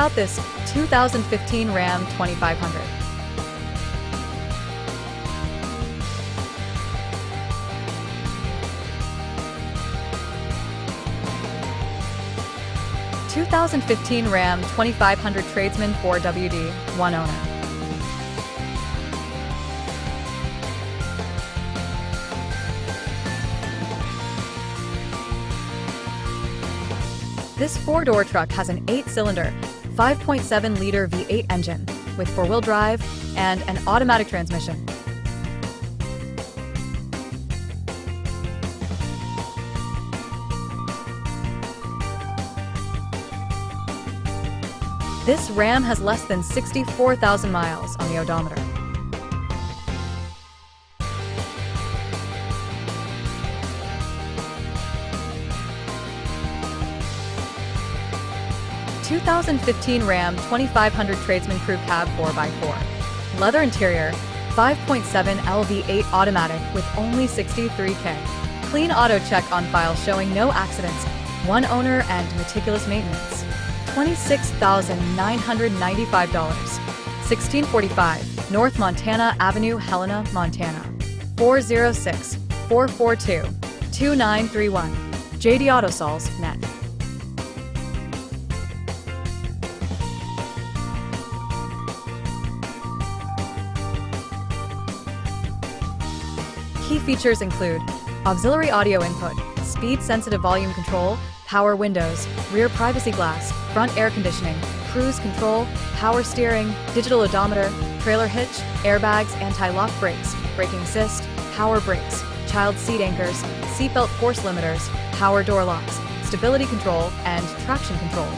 out this 2015 Ram 2500. (2015 Ram 2500 Tradesman 4WD, 1 owner). This four-door truck has an 8-cylinder, 5.7-liter V8 engine with four-wheel drive and an automatic transmission. This Ram has less than 64,000 miles on the odometer. (2015 Ram 2500 Tradesman Crew Cab 4x4). Leather interior, 5.7 LV8 automatic with only 63K. Clean auto check on file showing no accidents, 1 owner and meticulous maintenance. $26,995. 1645 North Montana Avenue, Helena, Montana. 406-442-2931. JDAutosols.net. Key features include auxiliary audio input, speed-sensitive volume control, power windows, rear privacy glass, front air conditioning, cruise control, power steering, digital odometer, trailer hitch, airbags, anti-lock brakes, braking assist, power brakes, child seat anchors, seatbelt force limiters, power door locks, stability control, and traction control.